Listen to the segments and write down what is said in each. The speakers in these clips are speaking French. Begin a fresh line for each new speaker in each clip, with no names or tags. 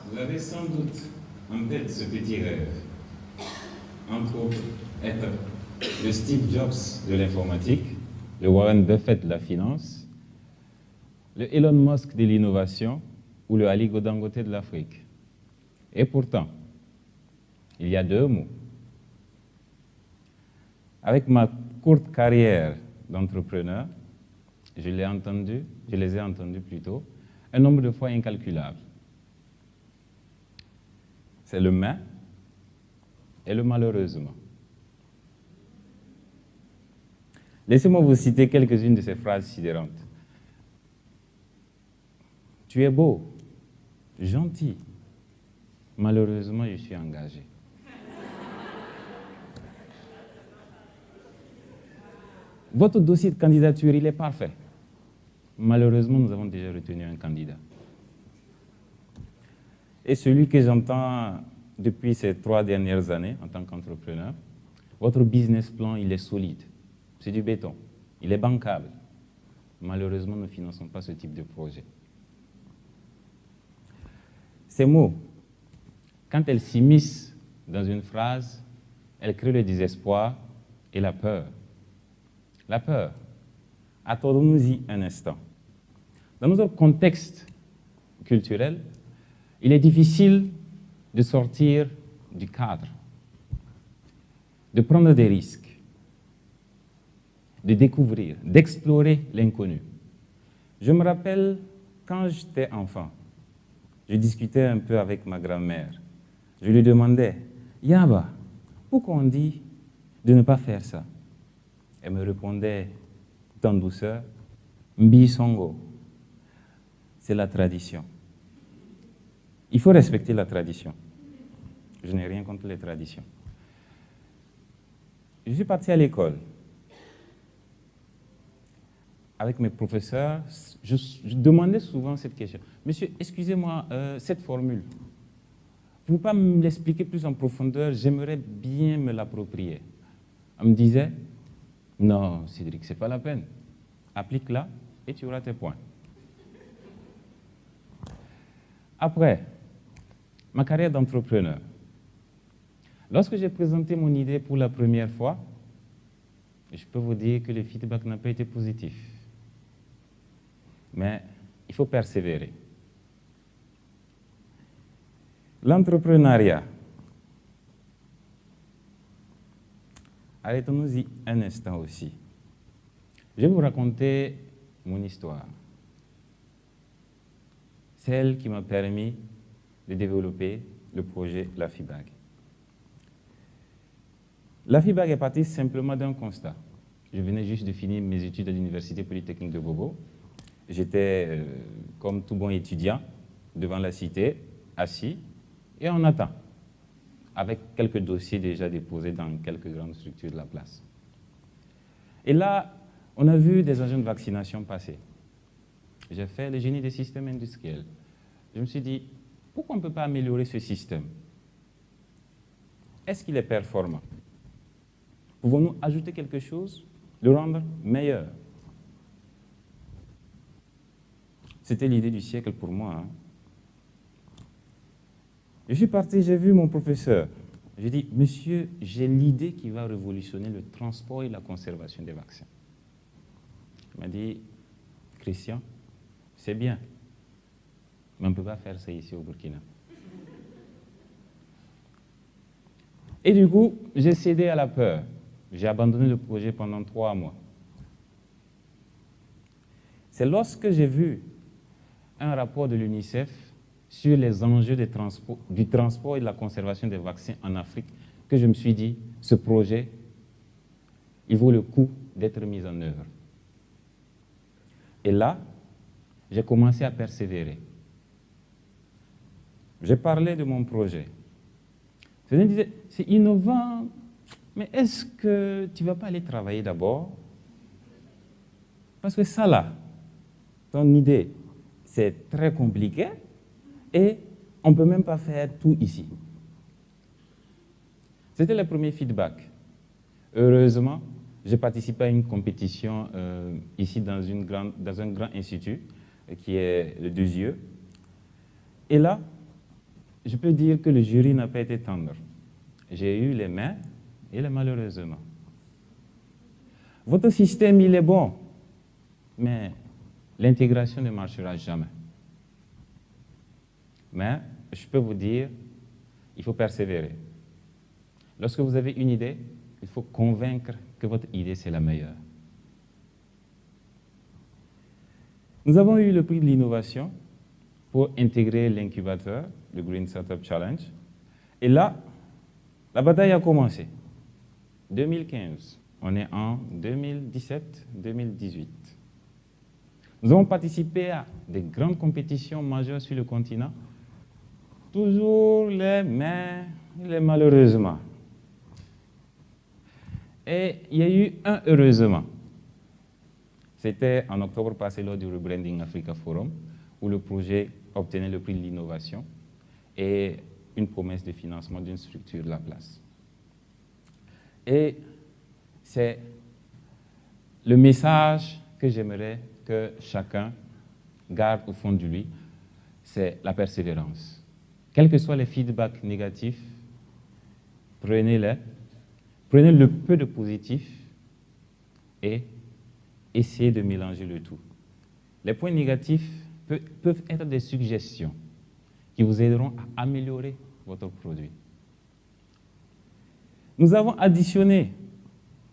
Vous avez sans doute en tête ce petit rêve, entre autres, être le Steve Jobs de l'informatique, le Warren Buffett de la finance, le Elon Musk de l'innovation ou le Aliko Dangote de l'Afrique. Et pourtant, il y a deux mots. Avec ma courte carrière d'entrepreneur, je les ai entendus plutôt, un nombre de fois incalculable. C'est le mais et le malheureusement. Laissez-moi vous citer quelques-unes de ces phrases sidérantes. Tu es beau, gentil. Malheureusement, je suis engagé. Votre dossier de candidature, il est parfait. Malheureusement, nous avons déjà retenu un candidat. Et celui que j'entends depuis ces 3 dernières années en tant qu'entrepreneur, votre business plan, il est solide. C'est du béton. Il est bancable. Malheureusement, nous ne finançons pas ce type de projet. Ces mots, quand elles s'immiscent dans une phrase, elles créent le désespoir et la peur. La peur. Attendons-nous-y un instant. Dans notre contexte culturel, il est difficile de sortir du cadre, de prendre des risques, de découvrir, d'explorer l'inconnu. Je me rappelle, quand j'étais enfant, je discutais un peu avec ma grand-mère. Je lui demandais, « Yaba, pourquoi on dit de ne pas faire ça ?» Elle me répondait, tout en douceur, « Mbi Songo, c'est la tradition. » Il faut respecter la tradition. Je n'ai rien contre les traditions. Je suis parti à l'école. Avec mes professeurs, je demandais souvent cette question. « Monsieur, excusez-moi, cette formule, vous ne pouvez pas me l'expliquer plus en profondeur, j'aimerais bien me l'approprier. » On me disait, « Non, Cédric, ce n'est pas la peine. Applique-la et tu auras tes points. » Après, ma carrière d'entrepreneur. Lorsque j'ai présenté mon idée pour la première fois, je peux vous dire que le feedback n'a pas été positif. Mais il faut persévérer. L'entrepreneuriat. Arrêtons-nous-y un instant aussi. Je vais vous raconter mon histoire. Celle qui m'a permis de développer le projet LAFIBAG. LAFIBAG est parti simplement d'un constat. Je venais juste de finir mes études à l'Université Polytechnique de Bobo. J'étais, comme tout bon étudiant, devant la cité, assis, et on attend, avec quelques dossiers déjà déposés dans quelques grandes structures de la place. Et là, on a vu des agents de vaccination passer. J'ai fait le génie des systèmes industriels. Je me suis dit, pourquoi on ne peut pas améliorer ce système? Est-ce qu'il est performant? Pouvons-nous ajouter quelque chose, le rendre meilleur? C'était l'idée du siècle pour moi. Hein. Je suis parti, j'ai vu mon professeur. J'ai dit, monsieur, j'ai l'idée qui va révolutionner le transport et la conservation des vaccins. Il m'a dit, Christian, c'est bien, mais on ne peut pas faire ça ici au Burkina. Et du coup, j'ai cédé à la peur. J'ai abandonné le projet pendant 3 mois. C'est lorsque j'ai vu un rapport de l'UNICEF sur les enjeux du transport et de la conservation des vaccins en Afrique que je me suis dit, ce projet, il vaut le coup d'être mis en œuvre. Et là, j'ai commencé à persévérer. J'ai parlé de mon projet. Je me disais, c'est innovant, mais est-ce que tu ne vas pas aller travailler d'abord? Parce que ça là, ton idée, c'est très compliqué et on ne peut même pas faire tout ici. C'était le premier feedback. Heureusement, j'ai participé à une compétition ici dans un grand institut qui est le Deuxieu. Et là, je peux dire que le jury n'a pas été tendre. J'ai eu les mains et les malheureusement. Votre système, il est bon, mais l'intégration ne marchera jamais. Mais je peux vous dire, il faut persévérer. Lorsque vous avez une idée, il faut convaincre que votre idée, c'est la meilleure. Nous avons eu le prix de l'innovation pour intégrer l'incubateur, le Green Startup Challenge. Et là, la bataille a commencé. 2015, on est en 2017-2018. Nous avons participé à des grandes compétitions majeures sur le continent. Toujours les mais, les malheureusement. Et il y a eu un heureusement. C'était en octobre passé lors du Rebranding Africa Forum, où le projet obtenait le prix de l'innovation et une promesse de financement d'une structure de la place. Et c'est le message que j'aimerais que chacun garde au fond de lui, c'est la persévérance. Quels que soient les feedbacks négatifs, prenez-les, prenez le peu de positif et essayez de mélanger le tout. Les points négatifs peuvent être des suggestions qui vous aideront à améliorer votre produit. Nous avons additionné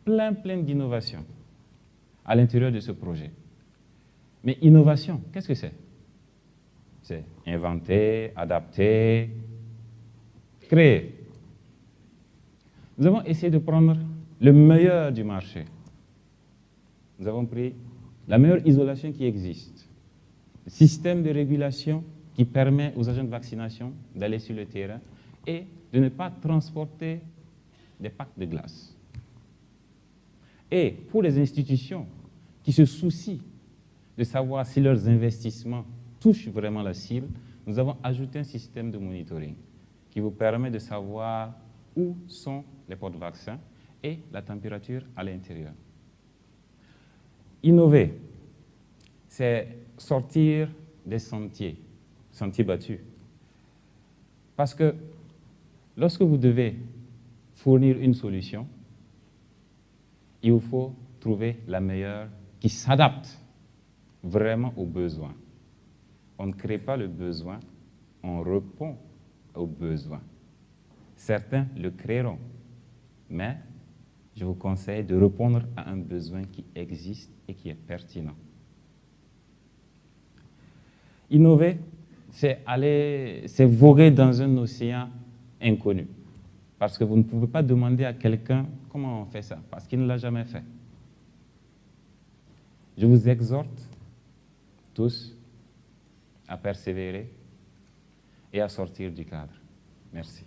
plein d'innovations à l'intérieur de ce projet. Mais innovation, qu'est-ce que c'est? C'est inventer, adapter, créer. Nous avons essayé de prendre le meilleur du marché. Nous avons pris la meilleure isolation qui existe, le système de régulation qui permet aux agents de vaccination d'aller sur le terrain et de ne pas transporter des packs de glace. Et pour les institutions qui se soucient de savoir si leurs investissements touchent vraiment la cible, nous avons ajouté un système de monitoring qui vous permet de savoir où sont les portes-vaccins et la température à l'intérieur. Innover, c'est sortir des sentiers battus. Parce que lorsque vous devez fournir une solution, il vous faut trouver la meilleure qui s'adapte vraiment aux besoins. On ne crée pas le besoin, on répond aux besoins. Certains le créeront, mais je vous conseille de répondre à un besoin qui existe et qui est pertinent. Innover, c'est voguer dans un océan inconnu. Parce que vous ne pouvez pas demander à quelqu'un comment on fait ça, parce qu'il ne l'a jamais fait. Je vous exhorte tous à persévérer et à sortir du cadre. Merci.